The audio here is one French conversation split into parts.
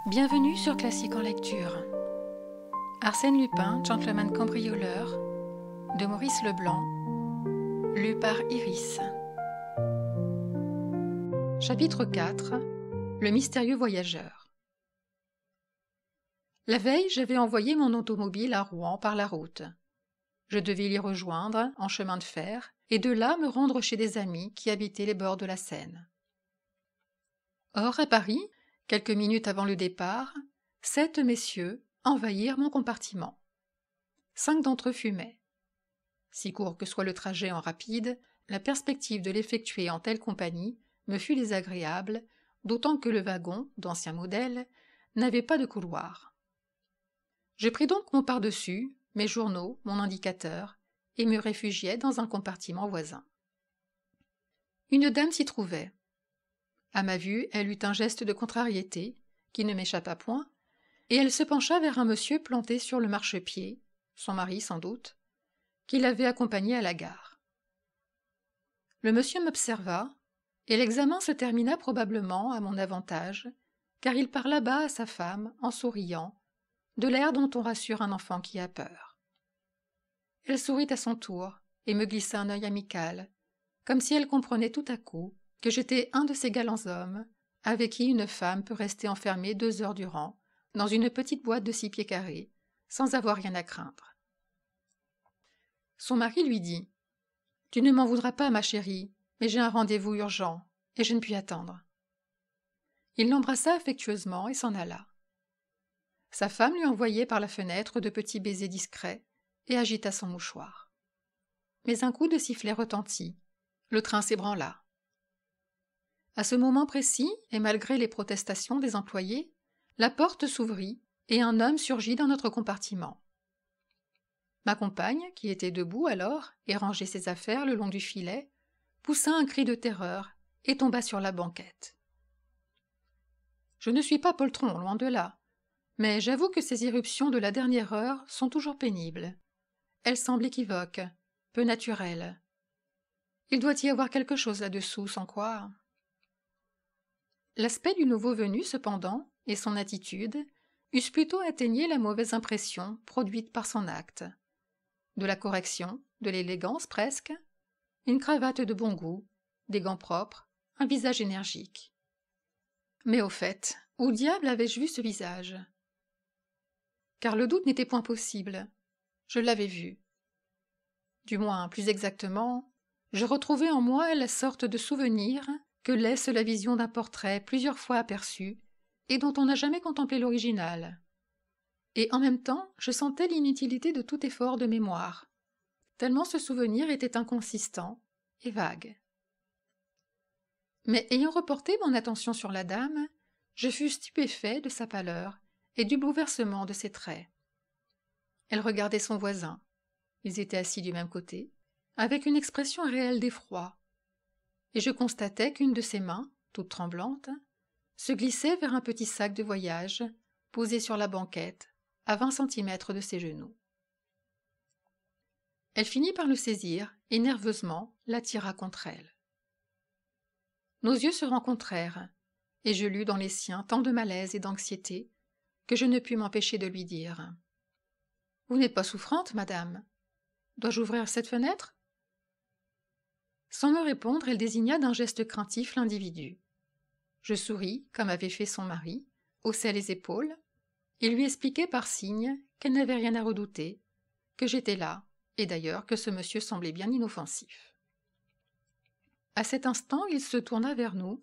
Bienvenue sur Classique en lecture. Arsène Lupin, gentleman cambrioleur, de Maurice Leblanc, lu par Iris. Chapitre 4. Le mystérieux voyageur. La veille, j'avais envoyé mon automobile à Rouen par la route. Je devais l'y rejoindre en chemin de fer et de là me rendre chez des amis qui habitaient les bords de la Seine. Or, à Paris, quelques minutes avant le départ, 7 messieurs envahirent mon compartiment. 5 d'entre eux fumaient. Si court que soit le trajet en rapide, la perspective de l'effectuer en telle compagnie me fut désagréable, d'autant que le wagon, d'ancien modèle, n'avait pas de couloir. Je pris donc mon pardessus, mes journaux, mon indicateur, et me réfugiai dans un compartiment voisin. Une dame s'y trouvait. À ma vue, elle eut un geste de contrariété, qui ne m'échappa point, et elle se pencha vers un monsieur planté sur le marchepied, son mari sans doute, qui l'avait accompagné à la gare. Le monsieur m'observa, et l'examen se termina probablement à mon avantage, car il parla bas à sa femme, en souriant, de l'air dont on rassure un enfant qui a peur. Elle sourit à son tour, et me glissa un œil amical, comme si elle comprenait tout à coup que j'étais un de ces galants hommes avec qui une femme peut rester enfermée 2 heures durant dans une petite boîte de 6 pieds carrés, sans avoir rien à craindre. Son mari lui dit : « Tu ne m'en voudras pas, ma chérie, mais j'ai un rendez-vous urgent, et je ne puis attendre. » Il l'embrassa affectueusement et s'en alla. Sa femme lui envoyait par la fenêtre de petits baisers discrets et agita son mouchoir. Mais un coup de sifflet retentit. Le train s'ébranla. À ce moment précis, et malgré les protestations des employés, la porte s'ouvrit et un homme surgit dans notre compartiment. Ma compagne, qui était debout alors et rangeait ses affaires le long du filet, poussa un cri de terreur et tomba sur la banquette. Je ne suis pas poltron, loin de là, mais j'avoue que ces irruptions de la dernière heure sont toujours pénibles. Elles semblent équivoques, peu naturelles. Il doit y avoir quelque chose là-dessous, sans quoi... L'aspect du nouveau venu, cependant, et son attitude, eussent plutôt atténué la mauvaise impression produite par son acte. De la correction, de l'élégance presque, une cravate de bon goût, des gants propres, un visage énergique. Mais au fait, où diable avais-je vu ce visage ? Car le doute n'était point possible. Je l'avais vu. Du moins, plus exactement, je retrouvais en moi la sorte de souvenir que laisse la vision d'un portrait plusieurs fois aperçu et dont on n'a jamais contemplé l'original. Et en même temps, je sentais l'inutilité de tout effort de mémoire, tellement ce souvenir était inconsistant et vague. Mais ayant reporté mon attention sur la dame, je fus stupéfait de sa pâleur et du bouleversement de ses traits. Elle regardait son voisin. Ils étaient assis du même côté, avec une expression réelle d'effroi, et je constatais qu'une de ses mains, toute tremblante, se glissait vers un petit sac de voyage posé sur la banquette, à 20 centimètres de ses genoux. Elle finit par le saisir et nerveusement l'attira contre elle. Nos yeux se rencontrèrent, et je lus dans les siens tant de malaise et d'anxiété que je ne pus m'empêcher de lui dire : « Vous n'êtes pas souffrante, madame ? Dois-je ouvrir cette fenêtre ?» Sans me répondre, elle désigna d'un geste craintif l'individu. Je souris, comme avait fait son mari, haussai les épaules, et lui expliquai par signes qu'elle n'avait rien à redouter, que j'étais là, et d'ailleurs que ce monsieur semblait bien inoffensif. À cet instant, il se tourna vers nous,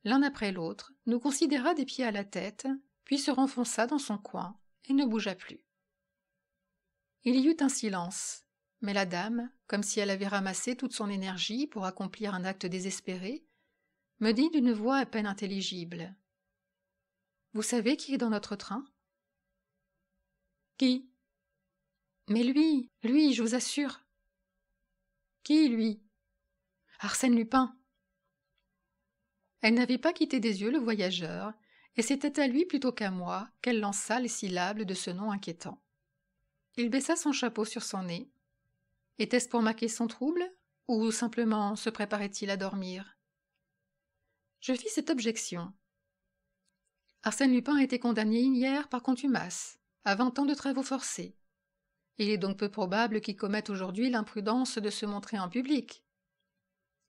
l'un après l'autre, nous considéra des pieds à la tête, puis se renfonça dans son coin et ne bougea plus. Il y eut un silence, mais la dame, comme si elle avait ramassé toute son énergie pour accomplir un acte désespéré, me dit d'une voix à peine intelligible : « Vous savez qui est dans notre train ? » ?»« Qui ? » ?»« Mais lui, je vous assure. » »« Qui, lui ? » ?»« Arsène Lupin. » Elle n'avait pas quitté des yeux le voyageur, et c'était à lui plutôt qu'à moi qu'elle lança les syllabes de ce nom inquiétant. Il baissa son chapeau sur son nez. Était-ce pour marquer son trouble, ou simplement se préparait-il à dormir ? Je fis cette objection. « Arsène Lupin a été condamné hier par contumace, à 20 ans de travaux forcés. Il est donc peu probable qu'il commette aujourd'hui l'imprudence de se montrer en public.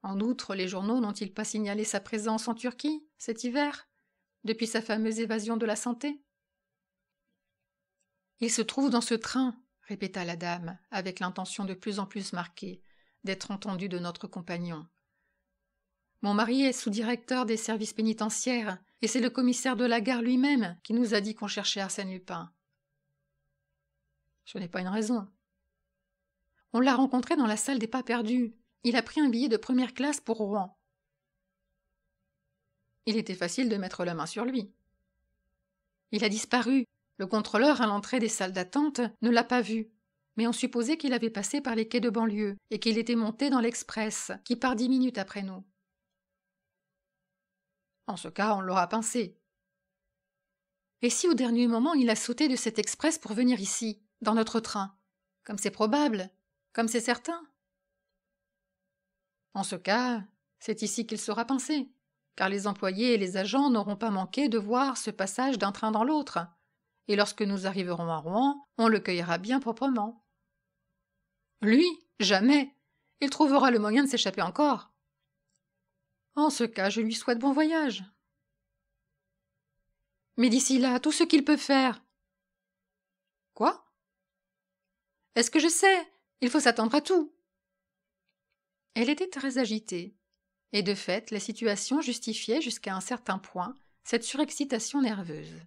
En outre, les journaux n'ont-ils pas signalé sa présence en Turquie, cet hiver, depuis sa fameuse évasion de la santé ? Il se trouve dans ce train, répéta la dame, avec l'intention de plus en plus marquée d'être entendue de notre compagnon. Mon mari est sous-directeur des services pénitentiaires, et c'est le commissaire de la gare lui-même qui nous a dit qu'on cherchait Arsène Lupin. Ce n'est pas une raison. On l'a rencontré dans la salle des pas perdus. Il a pris un billet de première classe pour Rouen. Il était facile de mettre la main sur lui. Il a disparu. Le contrôleur à l'entrée des salles d'attente ne l'a pas vu, mais on supposait qu'il avait passé par les quais de banlieue et qu'il était monté dans l'express, qui part 10 minutes après nous. En ce cas, on l'aura pincé. Et si au dernier moment il a sauté de cet express pour venir ici, dans notre train, comme c'est probable, comme c'est certain? En ce cas, c'est ici qu'il sera pincé, car les employés et les agents n'auront pas manqué de voir ce passage d'un train dans l'autre, et lorsque nous arriverons à Rouen, on le cueillera bien proprement. Lui, jamais. Il trouvera le moyen de s'échapper encore. En ce cas, je lui souhaite bon voyage. Mais d'ici là, tout ce qu'il peut faire. Quoi? Est-ce que je sais? Il faut s'attendre à tout. Elle était très agitée, et de fait, la situation justifiait jusqu'à un certain point cette surexcitation nerveuse.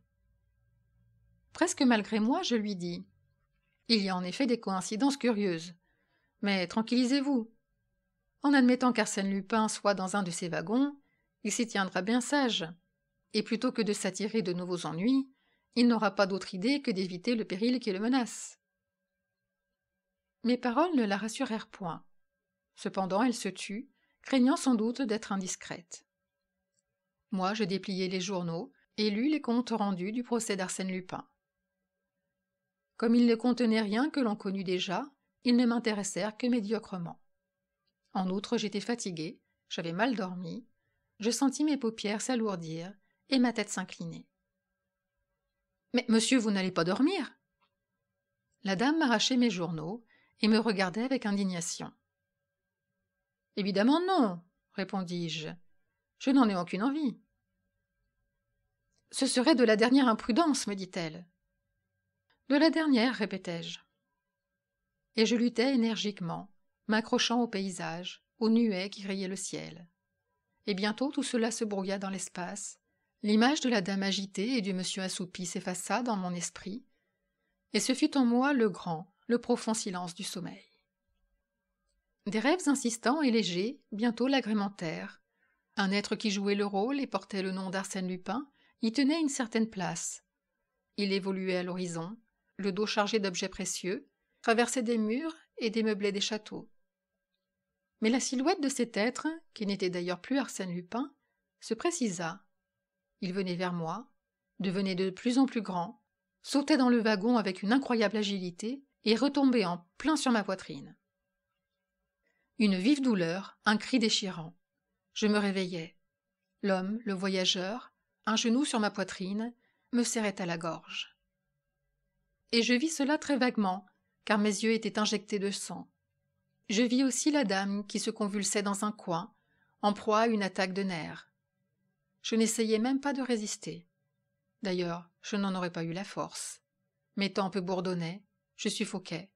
Presque malgré moi, je lui dis « Il y a en effet des coïncidences curieuses, mais tranquillisez-vous. En admettant qu'Arsène Lupin soit dans un de ces wagons, il s'y tiendra bien sage, et plutôt que de s'attirer de nouveaux ennuis, il n'aura pas d'autre idée que d'éviter le péril qui le menace. » Mes paroles ne la rassurèrent point. Cependant, elle se tut, craignant sans doute d'être indiscrète. Moi, je dépliai les journaux et lus les comptes rendus du procès d'Arsène Lupin. Comme ils ne contenaient rien que l'on connût déjà, ils ne m'intéressèrent que médiocrement. En outre, j'étais fatiguée, j'avais mal dormi, je sentis mes paupières s'alourdir et ma tête s'incliner. « Mais monsieur, vous n'allez pas dormir ?» La dame m'arrachait mes journaux et me regardait avec indignation. « Évidemment non, répondis-je. Je n'en ai aucune envie. »« Ce serait de la dernière imprudence, me dit-elle. »« De la dernière, répétai-je. » Et je luttais énergiquement, m'accrochant au paysage, aux nuées qui rayaient le ciel. Et bientôt tout cela se brouilla dans l'espace, l'image de la dame agitée et du monsieur assoupi s'effaça dans mon esprit, et ce fut en moi le grand, le profond silence du sommeil. Des rêves insistants et légers bientôt l'agrémentèrent. Un être qui jouait le rôle et portait le nom d'Arsène Lupin y tenait une certaine place. Il évoluait à l'horizon, le dos chargé d'objets précieux, traversait des murs et démeublait des châteaux. Mais la silhouette de cet être, qui n'était d'ailleurs plus Arsène Lupin, se précisa. Il venait vers moi, devenait de plus en plus grand, sautait dans le wagon avec une incroyable agilité et retombait en plein sur ma poitrine. Une vive douleur, un cri déchirant. Je me réveillai. L'homme, le voyageur, un genou sur ma poitrine, me serrait à la gorge. Et je vis cela très vaguement, car mes yeux étaient injectés de sang. Je vis aussi la dame qui se convulsait dans un coin, en proie à une attaque de nerfs. Je n'essayais même pas de résister. D'ailleurs, je n'en aurais pas eu la force. Mes tempes bourdonnaient, je suffoquais,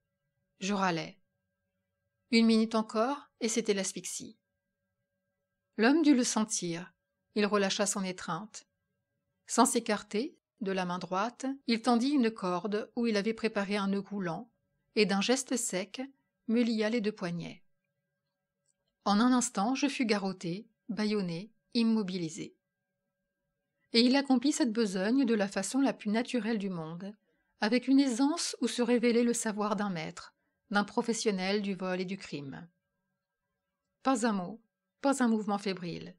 je râlais. 1 minute encore, et c'était l'asphyxie. L'homme dut le sentir. Il relâcha son étreinte. Sans s'écarter, de la main droite, il tendit une corde où il avait préparé un nœud coulant, et d'un geste sec, me lia les 2 poignets. En un instant, je fus garrottée, bâillonnée, immobilisée. Et il accomplit cette besogne de la façon la plus naturelle du monde, avec une aisance où se révélait le savoir d'un maître, d'un professionnel du vol et du crime. Pas un mot, pas un mouvement fébrile,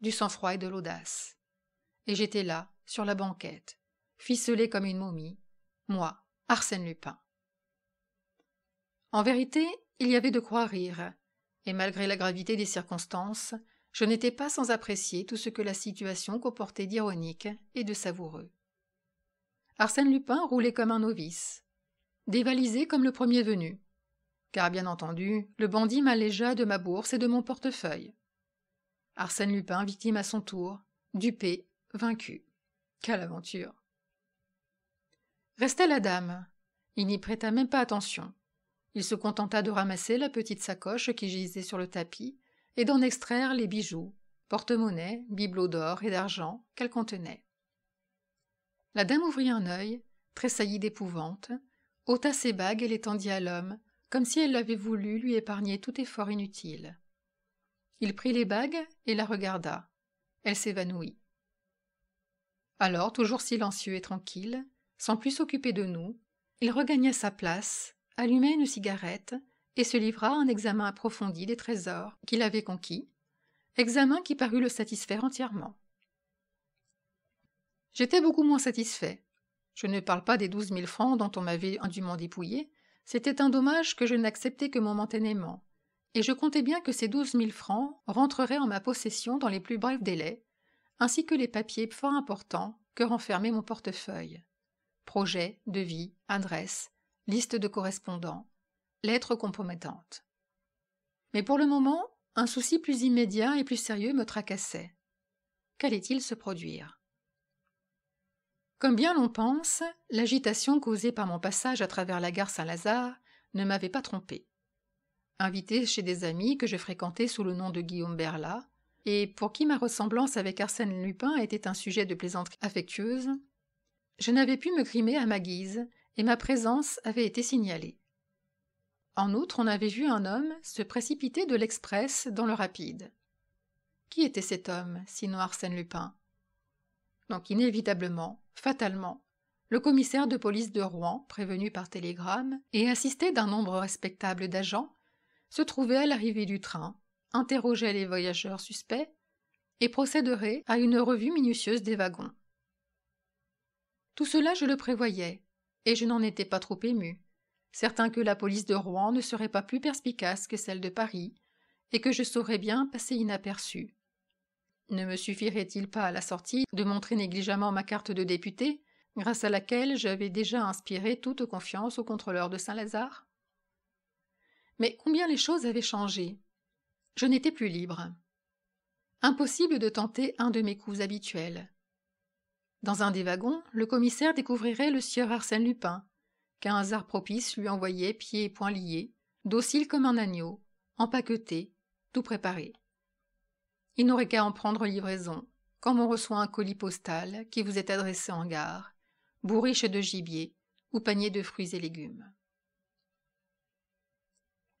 du sang-froid et de l'audace. Et j'étais là, sur la banquette, ficelée comme une momie, moi, Arsène Lupin. En vérité, il y avait de quoi rire, et malgré la gravité des circonstances, je n'étais pas sans apprécier tout ce que la situation comportait d'ironique et de savoureux. Arsène Lupin roulait comme un novice, dévalisé comme le premier venu, car bien entendu, le bandit m'allégea de ma bourse et de mon portefeuille. Arsène Lupin victime à son tour, dupé, vaincu. Quelle aventure! Restait la dame. Il n'y prêta même pas attention. Il se contenta de ramasser la petite sacoche qui gisait sur le tapis et d'en extraire les bijoux, porte-monnaie, bibelots d'or et d'argent qu'elle contenait. La dame ouvrit un œil, tressaillit d'épouvante, ôta ses bagues et les tendit à l'homme, comme si elle avait voulu lui épargner tout effort inutile. Il prit les bagues et la regarda. Elle s'évanouit. Alors, toujours silencieux et tranquille, sans plus s'occuper de nous, il regagna sa place, alluma une cigarette et se livra à un examen approfondi des trésors qu'il avait conquis, examen qui parut le satisfaire entièrement. J'étais beaucoup moins satisfait. Je ne parle pas des 12 000 francs dont on m'avait indûment dépouillé, c'était un dommage que je n'acceptais que momentanément, et je comptais bien que ces 12 000 francs rentreraient en ma possession dans les plus brefs délais, ainsi que les papiers fort importants que renfermait mon portefeuille. Projets, devis, adresses, liste de correspondants, lettres compromettantes. Mais pour le moment, un souci plus immédiat et plus sérieux me tracassait. Qu'allait-il se produire? Comme bien l'on pense, l'agitation causée par mon passage à travers la gare Saint-Lazare ne m'avait pas trompé. Invité chez des amis que je fréquentais sous le nom de Guillaume Berlat, et pour qui ma ressemblance avec Arsène Lupin était un sujet de plaisanterie affectueuse, je n'avais pu me grimer à ma guise, et ma présence avait été signalée. En outre, on avait vu un homme se précipiter de l'express dans le rapide. Qui était cet homme, sinon Arsène Lupin? Donc inévitablement, fatalement, le commissaire de police de Rouen, prévenu par télégramme et assisté d'un nombre respectable d'agents, se trouvait à l'arrivée du train, interrogeait les voyageurs suspects et procéderait à une revue minutieuse des wagons. Tout cela je le prévoyais, et je n'en étais pas trop ému, certain que la police de Rouen ne serait pas plus perspicace que celle de Paris, et que je saurais bien passer inaperçu. Ne me suffirait-il pas à la sortie de montrer négligemment ma carte de député, grâce à laquelle j'avais déjà inspiré toute confiance au contrôleur de Saint-Lazare? Mais combien les choses avaient changé! Je n'étais plus libre. Impossible de tenter un de mes coups habituels. Dans un des wagons, le commissaire découvrirait le sieur Arsène Lupin, qu'un hasard propice lui envoyait pieds et poings liés, docile comme un agneau, empaqueté, tout préparé. Il n'aurait qu'à en prendre livraison, comme on reçoit un colis postal qui vous est adressé en gare, bourriche de gibier ou panier de fruits et légumes.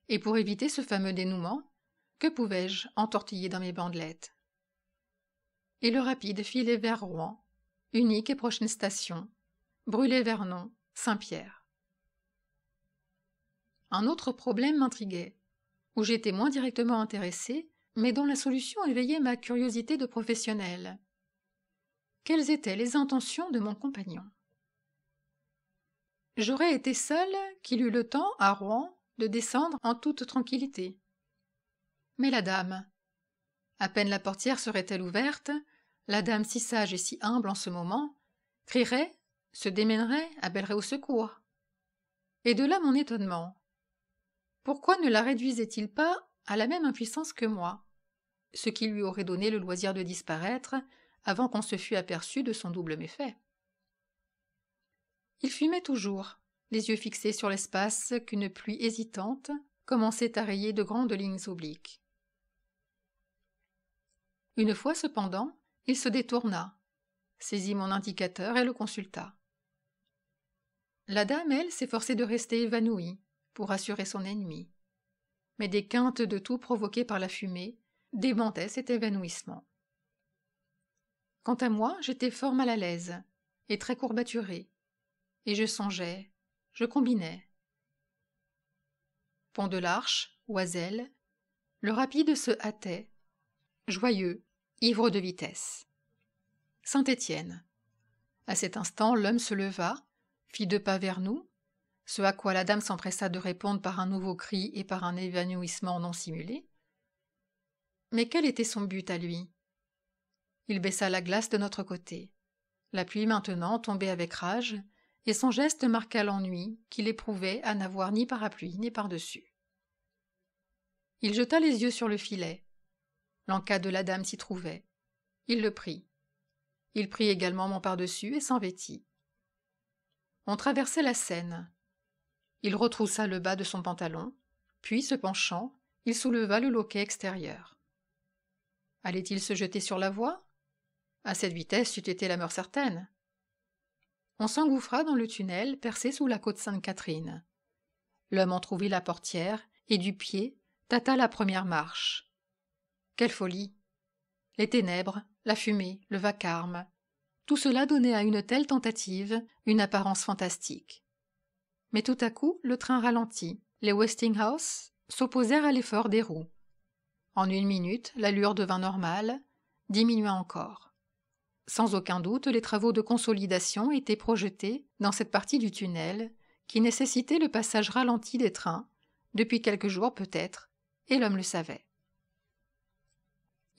Et pour éviter ce fameux dénouement, que pouvais-je entortiller dans mes bandelettes? Et le rapide filait vers Rouen, unique et prochaine station, Brûlé-Vernon, Saint-Pierre. Un autre problème m'intriguait, où j'étais moins directement intéressée, mais dont la solution éveillait ma curiosité de professionnel. Quelles étaient les intentions de mon compagnon? J'aurais été seule qu'il eût le temps, à Rouen, de descendre en toute tranquillité. Mais la dame, à peine la portière serait-elle ouverte, la dame si sage et si humble en ce moment, crierait, se démènerait, appellerait au secours. Et de là mon étonnement. Pourquoi ne la réduisait-il pas à la même impuissance que moi, ce qui lui aurait donné le loisir de disparaître avant qu'on se fût aperçu de son double méfait? Il fumait toujours, les yeux fixés sur l'espace qu'une pluie hésitante commençait à rayer de grandes lignes obliques. Une fois cependant, il se détourna, saisit mon indicateur et le consulta. La dame, elle, s'efforçait de rester évanouie pour assurer son ennemi, mais des quintes de toux provoquées par la fumée démentaient cet évanouissement. Quant à moi, j'étais fort mal à l'aise et très courbaturée, et je songeais, je combinais. Pont de l'Arche, Oiselle, le rapide se hâtait, joyeux, ivre de vitesse. Saint-Étienne. À cet instant, l'homme se leva, fit 2 pas vers nous, ce à quoi la dame s'empressa de répondre par un nouveau cri et par un évanouissement non simulé. Mais quel était son but à lui? Il baissa la glace de notre côté. La pluie maintenant tombait avec rage, et son geste marqua l'ennui qu'il éprouvait à n'avoir ni parapluie ni par-dessus. Il jeta les yeux sur le filet. L'en-cas de la dame s'y trouvait. Il le prit. Il prit également mon par-dessus et s'en vêtit. On traversait la Seine. Il retroussa le bas de son pantalon, puis, se penchant, il souleva le loquet extérieur. Allait-il se jeter sur la voie? À cette vitesse, c'eût été la mort certaine. On s'engouffra dans le tunnel percé sous la côte Sainte-Catherine. L'homme entrouvrit la portière et, du pied, tâta la première marche. Quelle folie! Les ténèbres, la fumée, le vacarme, tout cela donnait à une telle tentative une apparence fantastique. Mais tout à coup, le train ralentit. Les Westinghouse s'opposèrent à l'effort des roues. En 1 minute, l'allure devint normale, diminua encore. Sans aucun doute, les travaux de consolidation étaient projetés dans cette partie du tunnel qui nécessitait le passage ralenti des trains, depuis quelques jours peut-être, et l'homme le savait.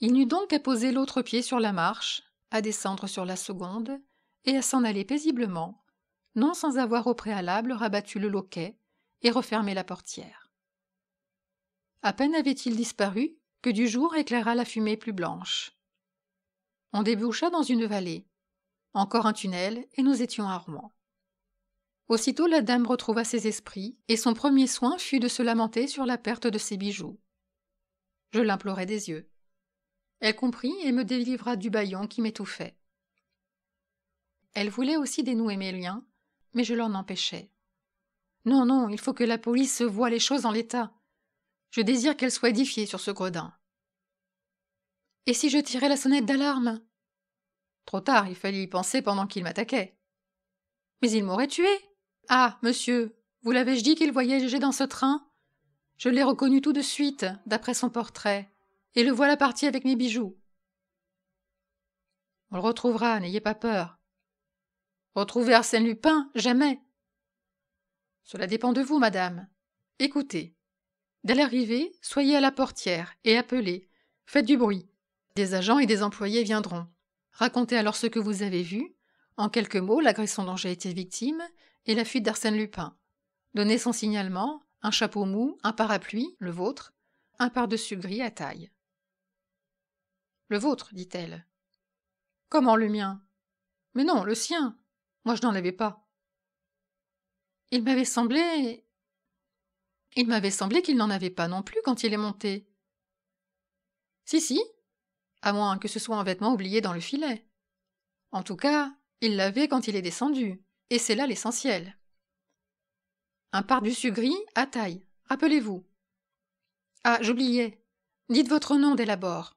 Il n'eut donc qu'à poser l'autre pied sur la marche, à descendre sur la seconde, et à s'en aller paisiblement, non sans avoir au préalable rabattu le loquet et refermé la portière. À peine avait-il disparu que du jour éclaira la fumée plus blanche. On déboucha dans une vallée. Encore un tunnel, et nous étions à Rouen. Aussitôt la dame retrouva ses esprits, et son premier soin fut de se lamenter sur la perte de ses bijoux. Je l'implorai des yeux. Elle comprit et me délivra du bâillon qui m'étouffait. Elle voulait aussi dénouer mes liens, mais je l'en empêchai. Non, non, il faut que la police voie les choses en l'état. Je désire qu'elle soit édifiée sur ce gredin. Et si je tirais la sonnette d'alarme? Trop tard, il fallait y penser pendant qu'il m'attaquait. Mais il m'aurait tué. Ah, monsieur, vous l'avais-je dit qu'il voyageait dans ce train? Je l'ai reconnu tout de suite, d'après son portrait, et le voilà parti avec mes bijoux. On le retrouvera, n'ayez pas peur. Retrouver Arsène Lupin? Jamais. Cela dépend de vous, madame. Écoutez. Dès l'arrivée, soyez à la portière et appelez. Faites du bruit. Des agents et des employés viendront. Racontez alors ce que vous avez vu, en quelques mots l'agression dont j'ai été victime et la fuite d'Arsène Lupin. Donnez son signalement, un chapeau mou, un parapluie, le vôtre, un par-dessus gris à taille. Le vôtre, dit-elle. Comment le mien? Mais non, le sien. Moi je n'en avais pas. Il m'avait semblé qu'il n'en avait pas non plus quand il est monté. Si, à moins que ce soit un vêtement oublié dans le filet. En tout cas, il l'avait quand il est descendu, et c'est là l'essentiel. Un par-dessus gris à taille, rappelez-vous. Ah, j'oubliais. Dites votre nom dès l'abord.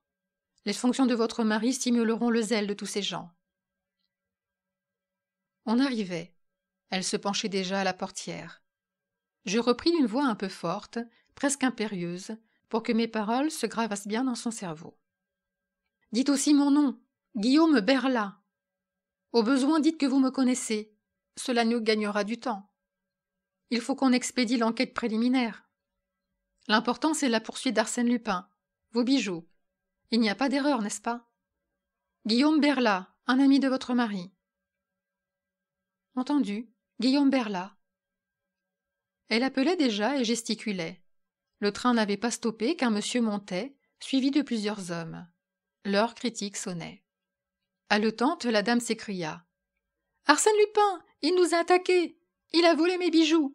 Les fonctions de votre mari stimuleront le zèle de tous ces gens. On arrivait. Elle se penchait déjà à la portière. Je repris d'une voix un peu forte, presque impérieuse, pour que mes paroles se gravassent bien dans son cerveau. Dites aussi mon nom, Guillaume Berla. Au besoin, dites que vous me connaissez. Cela nous gagnera du temps. Il faut qu'on expédie l'enquête préliminaire. L'important, c'est la poursuite d'Arsène Lupin. Vos bijoux. Il n'y a pas d'erreur, n'est-ce pas? Guillaume Berla, un ami de votre mari. Entendu, Guillaume Berla. Elle appelait déjà et gesticulait. Le train n'avait pas stoppé qu'un monsieur montait, suivi de plusieurs hommes. L'heure critique sonnait. Haletante, la dame s'écria. « Arsène Lupin, il nous a attaqués. Il a volé mes bijoux.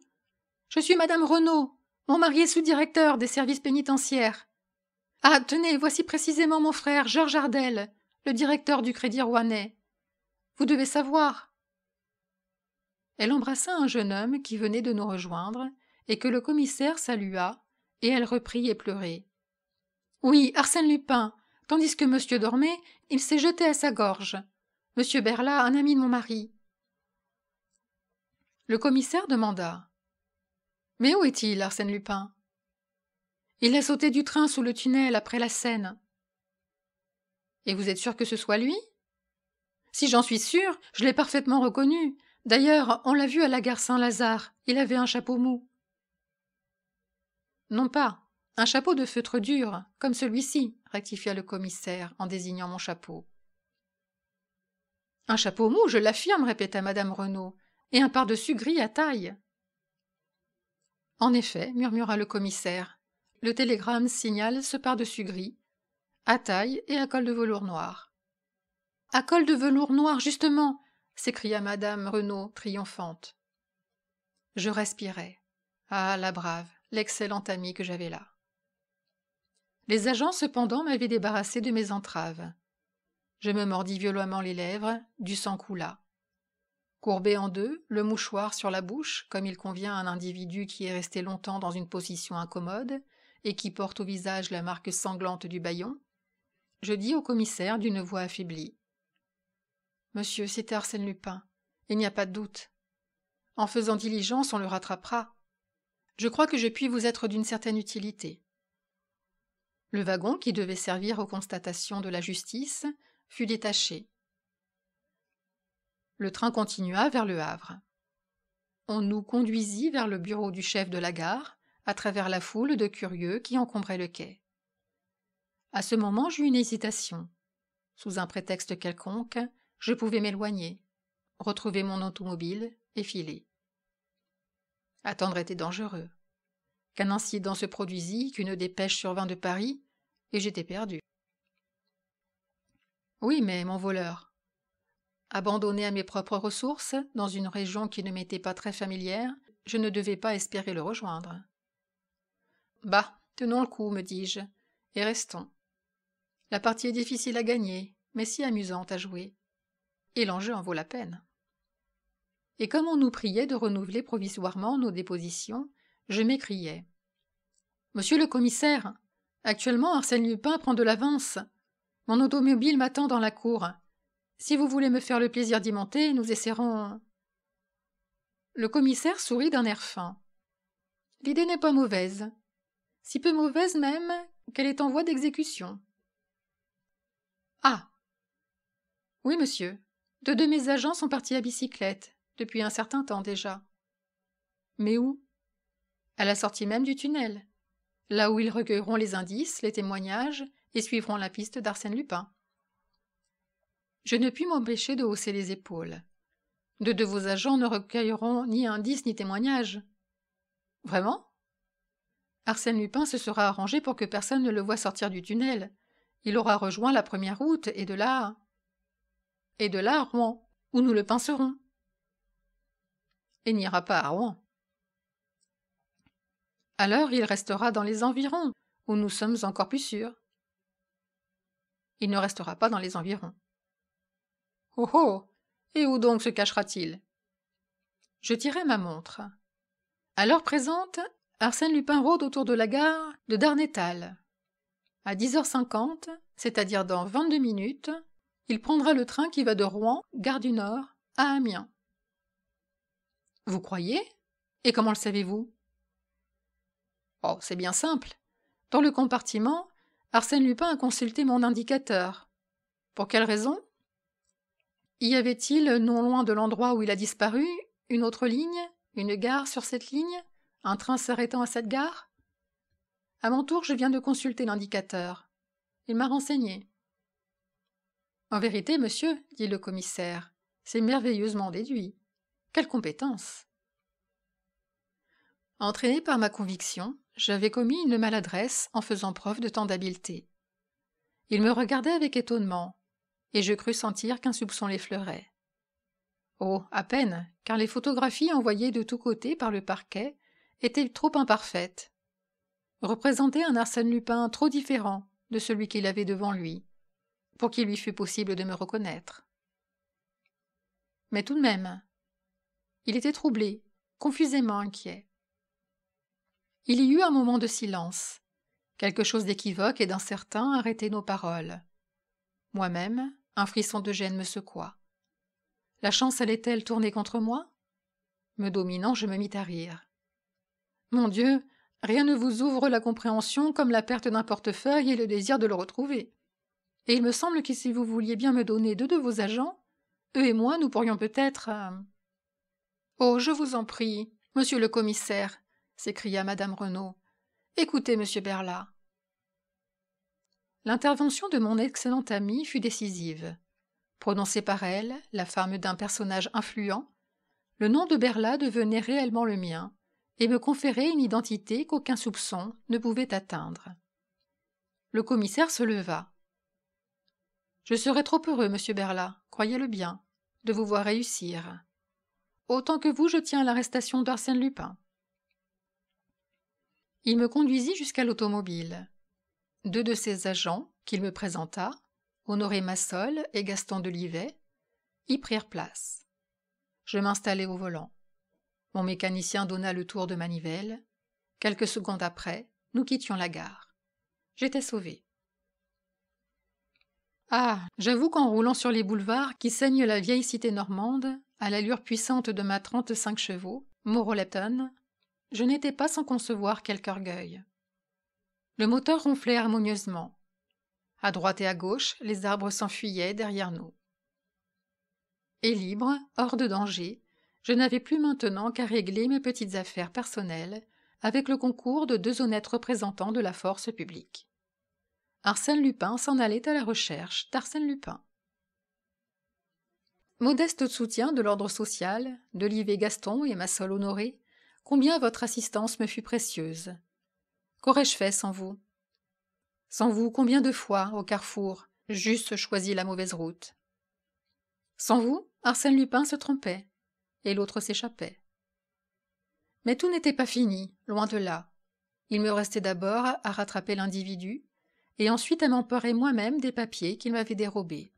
Je suis madame Renaud. Mon mari est sous-directeur des services pénitentiaires. Ah, tenez, voici précisément mon frère, Georges Ardel, le directeur du Crédit Rouennais. Vous devez savoir. » Elle embrassa un jeune homme qui venait de nous rejoindre et que le commissaire salua, et elle reprit et pleurait. « Oui, Arsène Lupin, tandis que monsieur dormait, il s'est jeté à sa gorge. Monsieur Berla, un ami de mon mari. » Le commissaire demanda. « Mais où est-il, Arsène Lupin ?»« Il a sauté du train sous le tunnel après la Seine. »« Et vous êtes sûr que ce soit lui ?»« Si j'en suis sûr, je l'ai parfaitement reconnu. D'ailleurs, on l'a vu à la gare Saint-Lazare. Il avait un chapeau mou. »« Non pas. Un chapeau de feutre dur, comme celui-ci, rectifia le commissaire en désignant mon chapeau. Un chapeau mou, je l'affirme, répéta madame Renaud, et un pardessus gris à taille. En effet, murmura le commissaire, le télégramme signale ce pardessus gris, à taille et à col de velours noir. À col de velours noir, justement, s'écria madame Renaud, triomphante. Je respirai. Ah, la brave, l'excellente amie que j'avais là. Les agents, cependant, m'avaient débarrassé de mes entraves. Je me mordis violemment les lèvres, du sang coula. Courbé en deux, le mouchoir sur la bouche, comme il convient à un individu qui est resté longtemps dans une position incommode et qui porte au visage la marque sanglante du bâillon, je dis au commissaire d'une voix affaiblie. « Monsieur, c'était Arsène Lupin, il n'y a pas de doute. En faisant diligence, on le rattrapera. Je crois que je puis vous être d'une certaine utilité. » Le wagon, qui devait servir aux constatations de la justice, fut détaché. Le train continua vers Le Havre. On nous conduisit vers le bureau du chef de la gare, à travers la foule de curieux qui encombrait le quai. À ce moment, j'eus une hésitation. Sous un prétexte quelconque, je pouvais m'éloigner, retrouver mon automobile et filer. Attendre était dangereux. Qu'un incident se produisit, qu'une dépêche survint de Paris, et j'étais perdu. Oui, mais mon voleur. Abandonné à mes propres ressources, dans une région qui ne m'était pas très familière, je ne devais pas espérer le rejoindre. Bah, tenons le coup, me dis-je, et restons. La partie est difficile à gagner, mais si amusante à jouer. Et l'enjeu en vaut la peine. Et comme on nous priait de renouveler provisoirement nos dépositions, je m'écriai. « Monsieur le commissaire, actuellement Arsène Lupin prend de l'avance. Mon automobile m'attend dans la cour. Si vous voulez me faire le plaisir d'y monter, nous essaierons... » Le commissaire sourit d'un air fin. « L'idée n'est pas mauvaise. Si peu mauvaise même qu'elle est en voie d'exécution. » « Ah ! Oui, monsieur. Deux de mes agents sont partis à bicyclette, depuis un certain temps déjà. » « Mais où ? » ?»« À la sortie même du tunnel, là où ils recueilleront les indices, les témoignages et suivront la piste d'Arsène Lupin. » Je ne puis m'empêcher de hausser les épaules. Deux de vos agents ne recueilleront ni indices ni témoignages. Vraiment ? Arsène Lupin se sera arrangé pour que personne ne le voie sortir du tunnel. Il aura rejoint la première route et de là à Rouen, où nous le pincerons. Il n'ira pas à Rouen. Alors il restera dans les environs, où nous sommes encore plus sûrs. Il ne restera pas dans les environs. Oh oh ! Et où donc se cachera-t-il ? Je tirai ma montre. À l'heure présente, Arsène Lupin rôde autour de la gare de Darnétal. À 10h50, c'est-à-dire dans 22 minutes, il prendra le train qui va de Rouen, gare du Nord, à Amiens. Vous croyez ? Et comment le savez-vous ? Oh, c'est bien simple. Dans le compartiment, Arsène Lupin a consulté mon indicateur. Pour quelle raison ? Y avait-il, non loin de l'endroit où il a disparu, une autre ligne, une gare sur cette ligne, un train s'arrêtant à cette gare ? À mon tour, je viens de consulter l'indicateur. Il m'a renseigné. En vérité, monsieur, dit le commissaire, c'est merveilleusement déduit. Quelle compétence ! Entraîné par ma conviction, j'avais commis une maladresse en faisant preuve de tant d'habileté. Il me regardait avec étonnement, et je crus sentir qu'un soupçon l'effleurait. Oh, à peine, car les photographies envoyées de tous côtés par le parquet étaient trop imparfaites. Représentaient un Arsène Lupin trop différent de celui qu'il avait devant lui, pour qu'il lui fût possible de me reconnaître. Mais tout de même, il était troublé, confusément inquiet. Il y eut un moment de silence. Quelque chose d'équivoque et d'incertain arrêtait nos paroles. Moi-même, un frisson de gêne me secoua. La chance allait-elle tourner contre moi ? Me dominant, je me mis à rire. Mon Dieu, rien ne vous ouvre la compréhension comme la perte d'un portefeuille et le désir de le retrouver. Et il me semble que si vous vouliez bien me donner deux de vos agents, eux et moi, nous pourrions peut-être... Oh, je vous en prie, monsieur le commissaire, s'écria madame Renaud. Écoutez, monsieur Berla. » L'intervention de mon excellente amie fut décisive. Prononcé par elle, la femme d'un personnage influent, le nom de Berla devenait réellement le mien et me conférait une identité qu'aucun soupçon ne pouvait atteindre. Le commissaire se leva. « Je serais trop heureux, monsieur Berla, croyez-le bien, de vous voir réussir. Autant que vous, je tiens à l'arrestation d'Arsène Lupin. » Il me conduisit jusqu'à l'automobile. 2 de ses agents, qu'il me présenta, Honoré Massol et Gaston Delivet, y prirent place. Je m'installai au volant. Mon mécanicien donna le tour de manivelle. Quelques secondes après, nous quittions la gare. J'étais sauvée. Ah, j'avoue qu'en roulant sur les boulevards qui ceignent la vieille cité normande, à l'allure puissante de ma 35 chevaux, Moreau-Lepton, je n'étais pas sans concevoir quelque orgueil. Le moteur ronflait harmonieusement. À droite et à gauche, les arbres s'enfuyaient derrière nous. Et libre, hors de danger, je n'avais plus maintenant qu'à régler mes petites affaires personnelles avec le concours de 2 honnêtes représentants de la force publique. Arsène Lupin s'en allait à la recherche d'Arsène Lupin. Modeste soutien de l'ordre social, d'Olivet Gaston et Massol Honoré, combien votre assistance me fut précieuse. Qu'aurais-je fait sans vous? Sans vous, combien de fois, au carrefour, j'eusse choisi la mauvaise route? Sans vous, Arsène Lupin se trompait, et l'autre s'échappait. Mais tout n'était pas fini, loin de là. Il me restait d'abord à rattraper l'individu, et ensuite à m'emparer moi-même des papiers qu'il m'avait dérobés.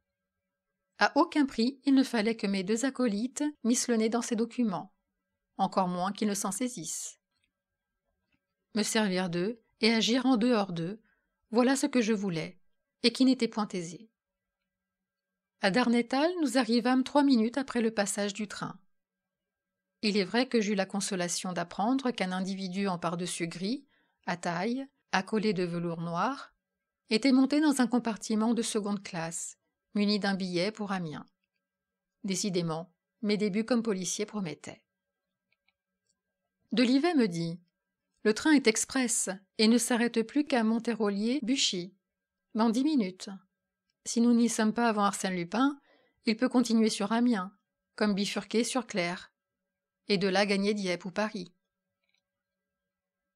À aucun prix, il ne fallait que mes 2 acolytes missent le nez dans ces documents, encore moins qu'ils ne s'en saisissent. Me servir d'eux et agir en dehors d'eux, voilà ce que je voulais, et qui n'était point aisé. À Darnétal, nous arrivâmes 3 minutes après le passage du train. Il est vrai que j'eus la consolation d'apprendre qu'un individu en pardessus gris, à taille, accolé de velours noir, était monté dans un compartiment de seconde classe, muni d'un billet pour Amiens. Décidément, mes débuts comme policier promettaient. Delivet me dit « Le train est express et ne s'arrête plus qu'à Montérolier-Buchy, dans 10 minutes. Si nous n'y sommes pas avant Arsène Lupin, il peut continuer sur Amiens, comme bifurquer sur Clères, et de là gagner Dieppe ou Paris. »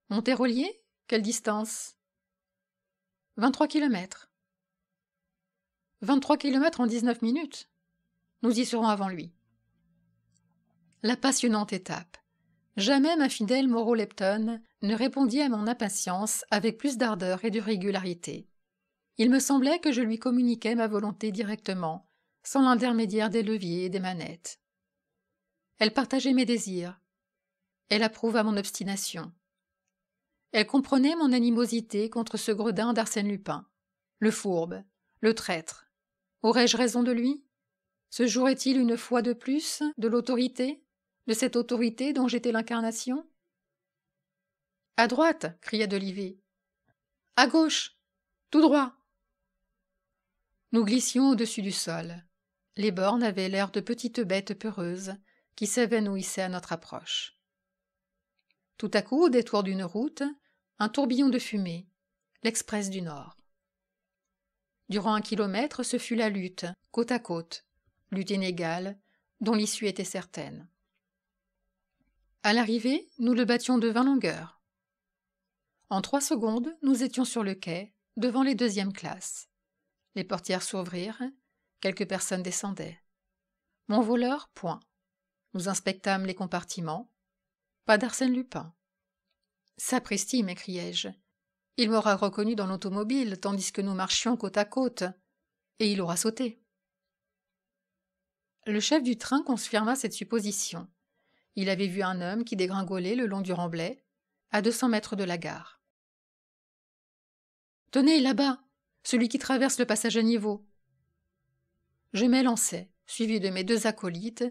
Montérolier? Quelle distance? 23 kilomètres. 23 kilomètres en 19 minutes. Nous y serons avant lui. La passionnante étape. Jamais ma fidèle Moreau-Lepton ne répondit à mon impatience avec plus d'ardeur et de régularité. Il me semblait que je lui communiquais ma volonté directement, sans l'intermédiaire des leviers et des manettes. Elle partageait mes désirs. Elle approuva mon obstination. Elle comprenait mon animosité contre ce gredin d'Arsène Lupin, le fourbe, le traître. Aurais-je raison de lui? Se jouerait-il une fois de plus de l'autorité, de cette autorité dont j'étais l'incarnation? « À droite !» cria Delivet. « À gauche! Tout droit !» Nous glissions au-dessus du sol. Les bornes avaient l'air de petites bêtes peureuses qui s'évanouissaient à notre approche. Tout à coup, au détour d'une route, un tourbillon de fumée, l'express du Nord. Durant 1 kilomètre, ce fut la lutte, côte à côte, lutte inégale, dont l'issue était certaine. À l'arrivée, nous le battions de 20 longueurs. En 3 secondes, nous étions sur le quai, devant les 2e classes. Les portières s'ouvrirent, quelques personnes descendaient. Mon voleur, point. Nous inspectâmes les compartiments. Pas d'Arsène Lupin. « Sapristi !» m'écriai-je. « Il m'aura reconnu dans l'automobile, tandis que nous marchions côte à côte, et il aura sauté. » Le chef du train confirma cette supposition. Il avait vu un homme qui dégringolait le long du remblai, à 200 mètres de la gare. « Tenez, là-bas, celui qui traverse le passage à niveau. » Je m'élançai, suivi de mes 2 acolytes,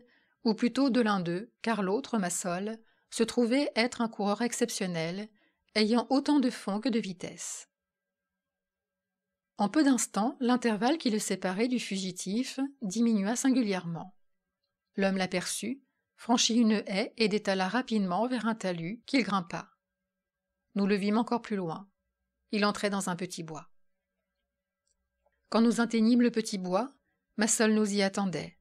ou plutôt de l'un d'eux, car l'autre, Massol, se trouvait être un coureur exceptionnel, ayant autant de fond que de vitesse. En peu d'instants, l'intervalle qui le séparait du fugitif diminua singulièrement. L'homme l'aperçut, franchit une haie et détala rapidement vers un talus qu'il grimpa. Nous le vîmes encore plus loin. Il entrait dans un petit bois. Quand nous atteignîmes le petit bois, Massol nous y attendait.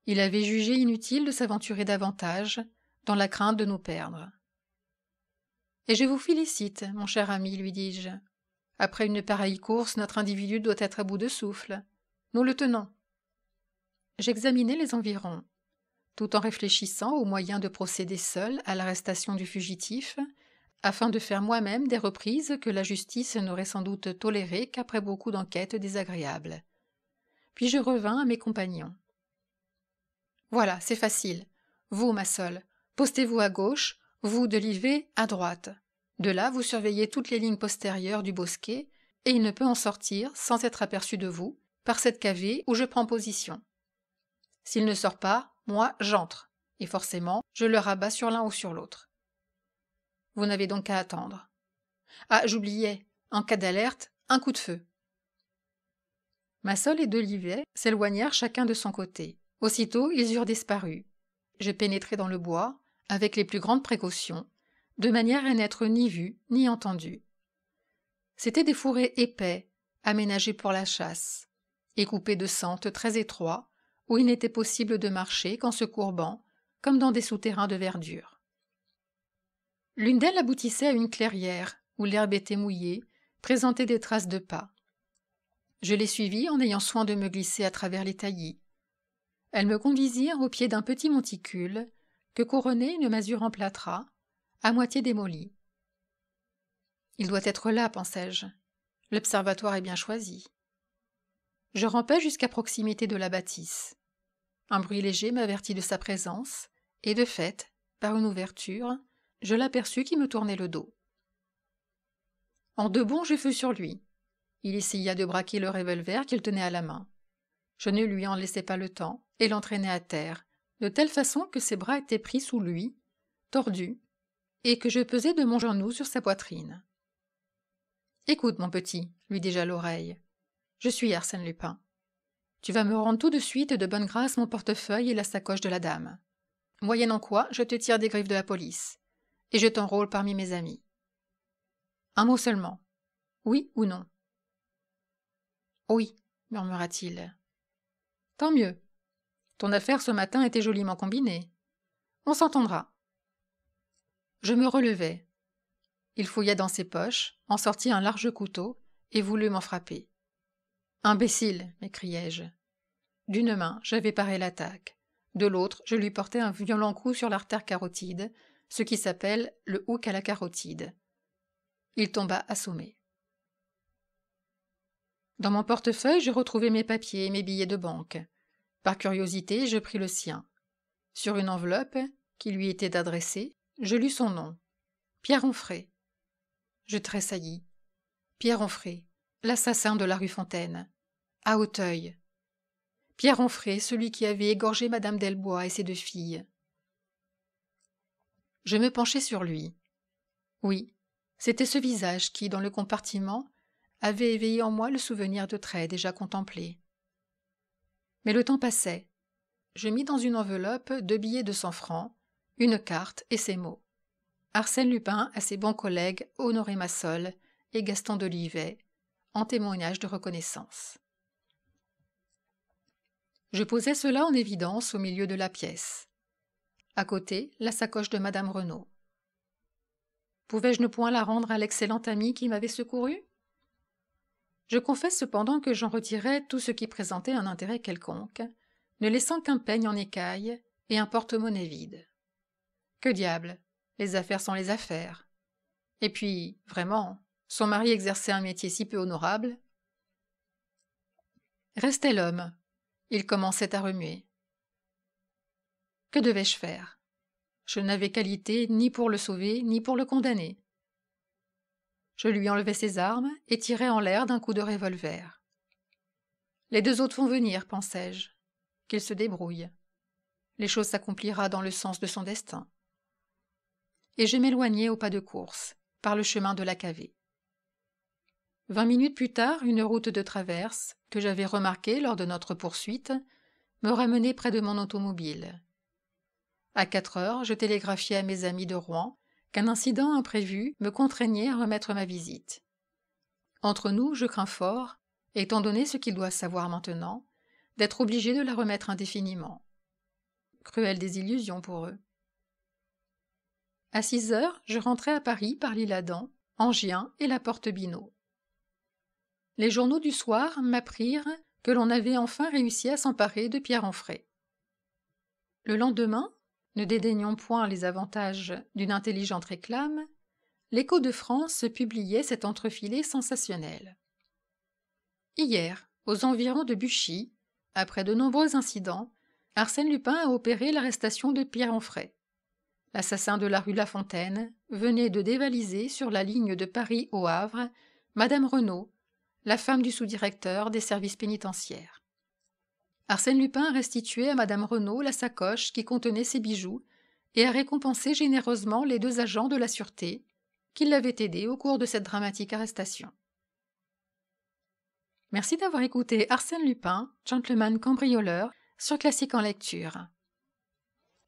Il avait jugé inutile de s'aventurer davantage, dans la crainte de nous perdre. « Et je vous félicite, mon cher ami, lui dis-je. Après une pareille course, notre individu doit être à bout de souffle. Nous le tenons. » J'examinais les environs, tout en réfléchissant aux moyens de procéder seul à l'arrestation du fugitif, afin de faire moi-même des reprises que la justice n'aurait sans doute tolérées qu'après beaucoup d'enquêtes désagréables. Puis je revins à mes compagnons. « Voilà, c'est facile. Vous, Massol, postez-vous à gauche, vous, Delivet, à droite. De là, vous surveillez toutes les lignes postérieures du bosquet, et il ne peut en sortir, sans être aperçu de vous, par cette cavée où je prends position. S'il ne sort pas, moi, j'entre, et forcément, je le rabats sur l'un ou sur l'autre. Vous n'avez donc qu'à attendre. Ah, j'oubliais, en cas d'alerte, un coup de feu. » Massol et Delivet s'éloignèrent chacun de son côté. Aussitôt, ils eurent disparu. Je pénétrai dans le bois, avec les plus grandes précautions, de manière à n'être ni vu ni entendu. C'étaient des fourrés épais, aménagés pour la chasse, et coupés de sentes très étroits, où il n'était possible de marcher qu'en se courbant, comme dans des souterrains de verdure. L'une d'elles aboutissait à une clairière, où l'herbe était mouillée, présentait des traces de pas. Je les suivis en ayant soin de me glisser à travers les taillis. Elles me conduisirent au pied d'un petit monticule que couronnait une masure en plâtras, à moitié démolie. « Il doit être là, pensai-je. L'observatoire est bien choisi. » Je rampai jusqu'à proximité de la bâtisse. Un bruit léger m'avertit de sa présence, et de fait, par une ouverture, je l'aperçus qui me tournait le dos. En deux bonds, je fus sur lui. Il essaya de braquer le revolver qu'il tenait à la main. Je ne lui en laissai pas le temps et l'entraînai à terre, de telle façon que ses bras étaient pris sous lui, tordus, et que je pesai de mon genou sur sa poitrine. « Écoute, mon petit, lui dis-je à l'oreille. Je suis Arsène Lupin. Tu vas me rendre tout de suite de bonne grâce mon portefeuille et la sacoche de la dame. Moyennant quoi, je te tire des griffes de la police, et je t'enrôle parmi mes amis. Un mot seulement. Oui ou non ? » « Oui, murmura-t-il. »« Tant mieux. Ton affaire ce matin était joliment combinée. On s'entendra. » Je me relevai. Il fouilla dans ses poches, en sortit un large couteau et voulut m'en frapper. « Imbécile !» m'écriai-je. D'une main, j'avais paré l'attaque. De l'autre, je lui portai un violent coup sur l'artère carotide, ce qui s'appelle le hook à la carotide. Il tomba assommé. Dans mon portefeuille, je retrouvai mes papiers et mes billets de banque. Par curiosité, je pris le sien. Sur une enveloppe, qui lui était adressée, je lus son nom. Pierre Onfray. Je tressaillis. Pierre Onfray, l'assassin de la rue Fontaine. À Auteuil. Pierre Onfray, celui qui avait égorgé Madame Delbois et ses deux filles. Je me penchai sur lui. Oui, c'était ce visage qui, dans le compartiment, avait éveillé en moi le souvenir de traits déjà contemplés. Mais le temps passait. Je mis dans une enveloppe 2 billets de 100 francs, une carte et ces mots. Arsène Lupin à ses bons collègues Honoré Massol et Gaston Delivet, en témoignage de reconnaissance. Je posai cela en évidence au milieu de la pièce. À côté, la sacoche de Madame Renaud. Pouvais-je ne point la rendre à l'excellent ami qui m'avait secouru ? Je confesse cependant que j'en retirai tout ce qui présentait un intérêt quelconque, ne laissant qu'un peigne en écaille et un porte-monnaie vide. Que diable, les affaires sont les affaires. Et puis, vraiment, son mari exerçait un métier si peu honorable. Restait l'homme. Il commençait à remuer. Que devais-je faire ? Je n'avais qualité ni pour le sauver, ni pour le condamner. Je lui enlevai ses armes et tirai en l'air d'un coup de revolver. Les 2 autres vont venir, pensai-je. Qu'il se débrouille. Les choses s'accomplira dans le sens de son destin. Et je m'éloignai au pas de course, par le chemin de la cavée. 20 minutes plus tard, une route de traverse, que j'avais remarquée lors de notre poursuite, me ramenait près de mon automobile. À 4 heures, je télégraphiai à mes amis de Rouen qu'un incident imprévu me contraignait à remettre ma visite. Entre nous, je crains fort, étant donné ce qu'il doit savoir maintenant, d'être obligé de la remettre indéfiniment. Cruelle désillusion pour eux. À 6 heures, je rentrai à Paris par l'Isle-Adam, Enghien et la Porte Bineau. Les journaux du soir m'apprirent que l'on avait enfin réussi à s'emparer de Pierre Onfray. Le lendemain, ne dédaignons point les avantages d'une intelligente réclame, l'Écho de France publiait cet entrefilé sensationnel. Hier, aux environs de Buchy, après de nombreux incidents, Arsène Lupin a opéré l'arrestation de Pierre Onfray. L'assassin de la rue Lafontaine venait de dévaliser sur la ligne de Paris au Havre Madame Renaud, la femme du sous-directeur des services pénitentiaires. Arsène Lupin a restitué à Madame Renaud la sacoche qui contenait ses bijoux et a récompensé généreusement les 2 agents de la sûreté qui l'avaient aidé au cours de cette dramatique arrestation. Merci d'avoir écouté Arsène Lupin, gentleman cambrioleur, sur Classique en lecture.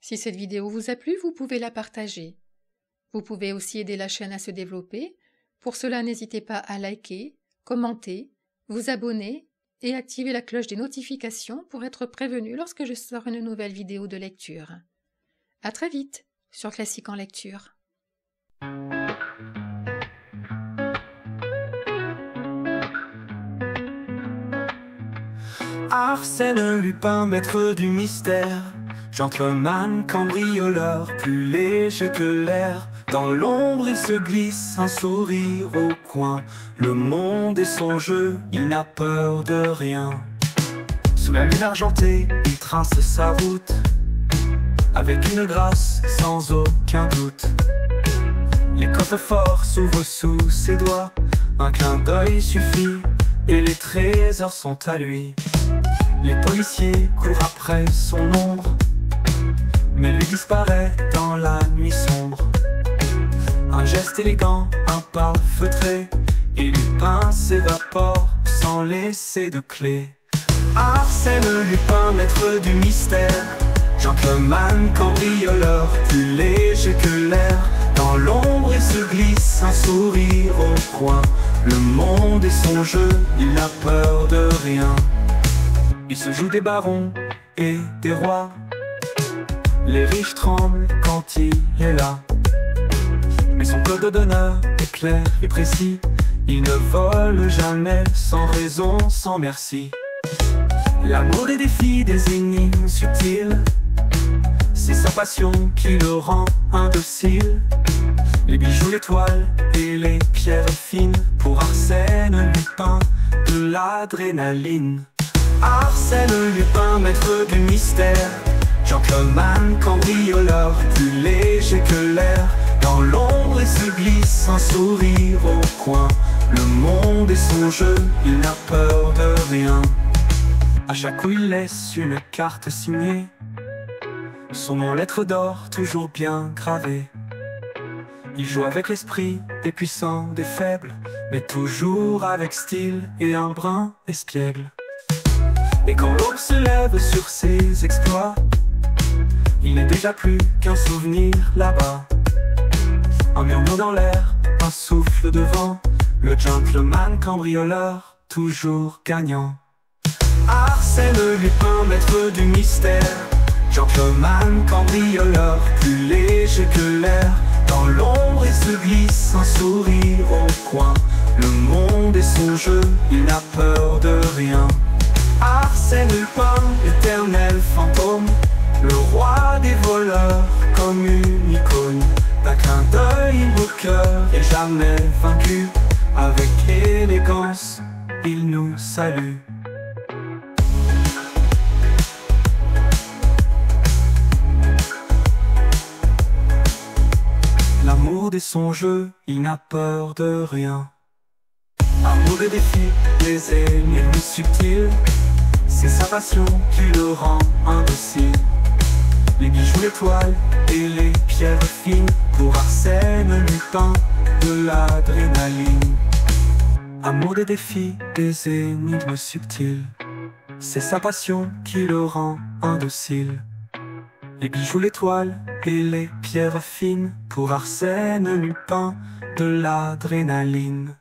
Si cette vidéo vous a plu, vous pouvez la partager. Vous pouvez aussi aider la chaîne à se développer. Pour cela, n'hésitez pas à liker, commenter, vous abonner et activer la cloche des notifications pour être prévenu lorsque je sors une nouvelle vidéo de lecture. À très vite sur Classique en lecture. Arsène Lupin, maître du mystère, gentleman cambrioleur, plus léger que l'air. Dans l'ombre il se glisse, un sourire au coin. Le monde est son jeu, il n'a peur de rien. Sous la lune argentée, il trace sa route, avec une grâce sans aucun doute. Les coffres-forts s'ouvrent sous ses doigts, un clin d'œil suffit, et les trésors sont à lui. Les policiers courent après son ombre, mais lui disparaît dans la nuit sombre. Un geste élégant, un pas feutré, et Lupin s'évapore sans laisser de clé. Arsène Lupin, maître du mystère, gentleman cambrioleur, plus léger que l'air. Dans l'ombre il se glisse, un sourire au coin. Le monde est son jeu, il n'a peur de rien. Il se joue des barons et des rois, les riches tremblent quand il est là. Mais son code d'honneur est clair et précis, il ne vole jamais sans raison, sans merci. L'amour des défis, des énigmes subtiles, c'est sa passion qui le rend indocile. Les bijoux, les toiles et les pierres fines, pour Arsène Lupin, de l'adrénaline. Arsène Lupin, maître du mystère, gentleman cambrioleur, plus léger que l'air. Dans l'ombre il se glisse, un sourire au coin. Le monde est son jeu, il n'a peur de rien. À chaque coup il laisse une carte signée, son nom en lettres d'or toujours bien gravé. Il joue avec l'esprit des puissants, des faibles, mais toujours avec style et un brin espiègle. Et quand l'aube se lève sur ses exploits, il n'est déjà plus qu'un souvenir là-bas. Un murmure dans l'air, un souffle de vent, le gentleman cambrioleur, toujours gagnant. Arsène Lupin, maître du mystère, gentleman cambrioleur, plus léger que l'air. Dans l'ombre il se glisse, un sourire au coin. Le monde est son jeu, il n'a peur de rien. Arsène Lupin, éternel fantôme, le roi des voleurs, comme une icône. D'un clin d'œil au cœur et jamais vaincu, avec élégance, il nous salue. L'amour est son jeu, il n'a peur de rien. Amour des défis, les énigmes subtiles, c'est sa passion qui le rend indocile. Les bijoux, les toiles et les pierres fines, pour Arsène Lupin, de l'adrénaline. Amour des défis, des énigmes subtiles, c'est sa passion qui le rend indocile. Les bijoux, les toiles et les pierres fines, pour Arsène Lupin, de l'adrénaline.